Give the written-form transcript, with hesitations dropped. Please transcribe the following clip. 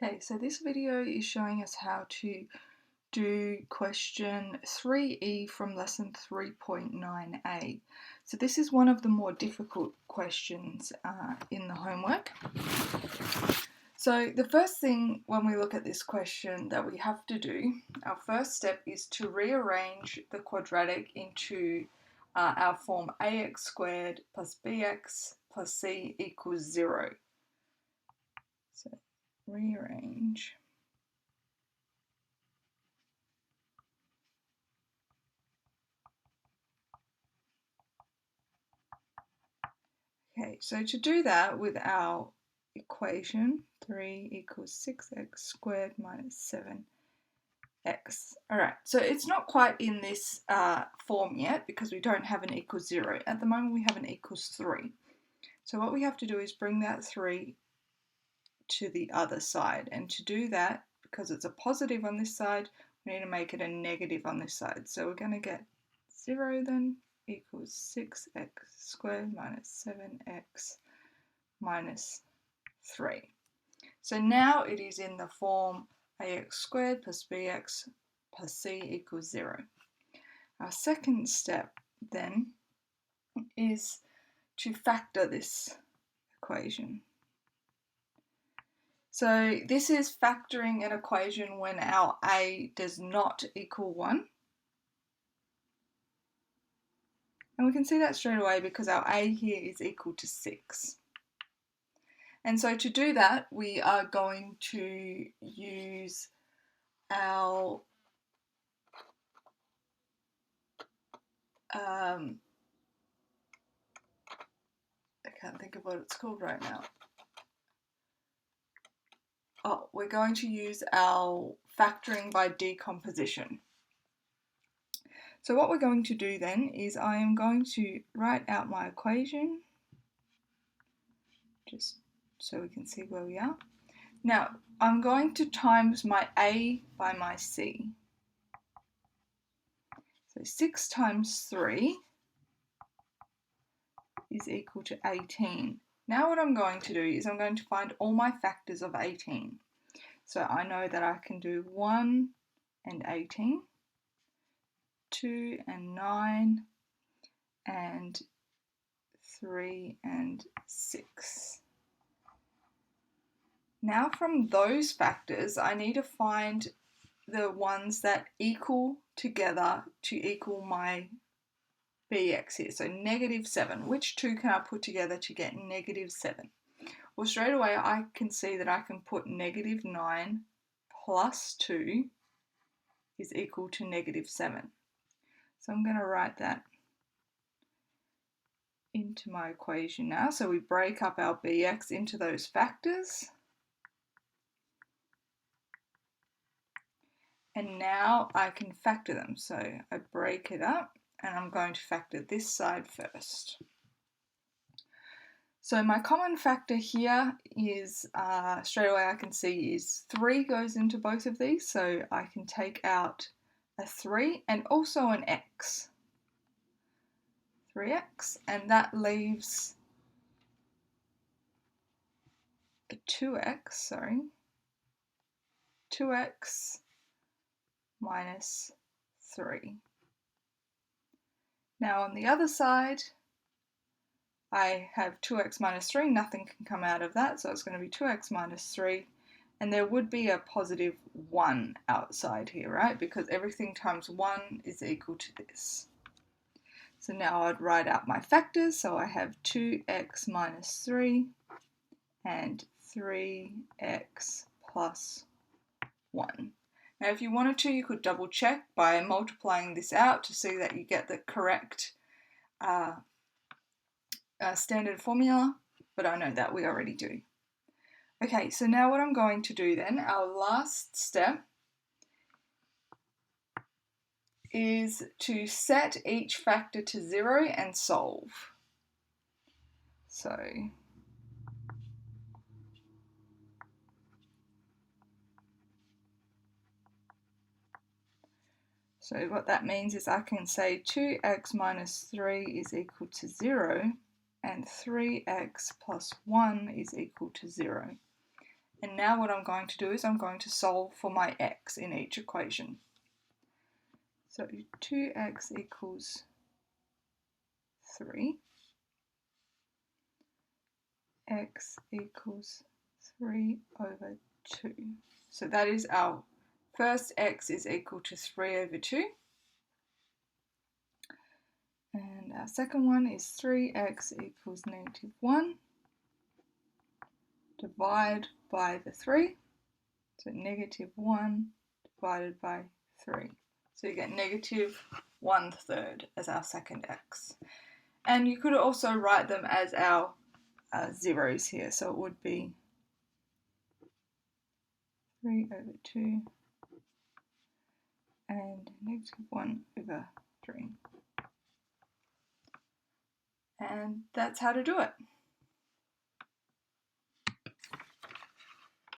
Okay, so this video is showing us how to do question 3e from lesson 3.9a. So this is one of the more difficult questions in the homework. So the first thing when we look at this question that we have to do, our first step is to rearrange the quadratic into our form ax squared plus bx plus c equals 0. So rearrange. Okay, so to do that with our equation, 3 equals 6x squared minus 7x. Alright, so it's not quite in this form yet because we don't have an equals 0. At the moment we have an equals 3. So what we have to do is bring that 3 to the other side. And to do that, because it's a positive on this side, we need to make it a negative on this side. So we're going to get 0 then equals 6x squared minus 7x minus 3. So now it is in the form ax squared plus bx plus c equals 0. Our second step then is to factor this equation. So this is factoring an equation when our a does not equal 1. And we can see that straight away because our a here is equal to 6. And so to do that, we are going to use our I can't think of what it's called right now. Oh, we're going to use our factoring by decomposition. So what we're going to do then is I am going to write out my equation, just so we can see where we are. Now, I'm going to times my a by my c. So 6 times 3 is equal to 18. Now what I'm going to do is I'm going to find all my factors of 18. So I know that I can do 1 and 18, 2 and 9, and 3 and 6. Now from those factors, I need to find the ones that equal together to equal my bx here. So negative 7. Which two can I put together to get negative 7? Well, straight away I can see that I can put negative 9 plus 2 is equal to negative 7. So I'm going to write that into my equation now. So we break up our bx into those factors. And now I can factor them. So I break it up and I'm going to factor this side first. So my common factor here is, straight away I can see is 3 goes into both of these. So I can take out a 3 and also an x. 3x, and that leaves a 2x, 2x minus 3. Now on the other side, I have 2x minus 3, nothing can come out of that, so it's going to be 2x minus 3, and there would be a positive 1 outside here, right? Because everything times 1 is equal to this. So now I'd write out my factors, so I have 2x minus 3 and 3x plus 1. Now if you wanted to, you could double check by multiplying this out to see that you get the correct standard formula, but I know that we already do. Okay, so now what I'm going to do then, our last step, is to set each factor to 0 and solve. So what that means is I can say 2x minus 3 is equal to 0 and 3x plus 1 is equal to 0. And now what I'm going to do is I'm going to solve for my x in each equation. So 2x equals 3. X equals 3 over 2. So that is our first x is equal to 3 over 2. And our second one is 3x equals -1. Divide by the 3. So -1 divided by 3. So you get -1/3 as our second x. And you could also write them as our zeros here. So it would be 3 over 2 and -1 over 3. And that's how to do it.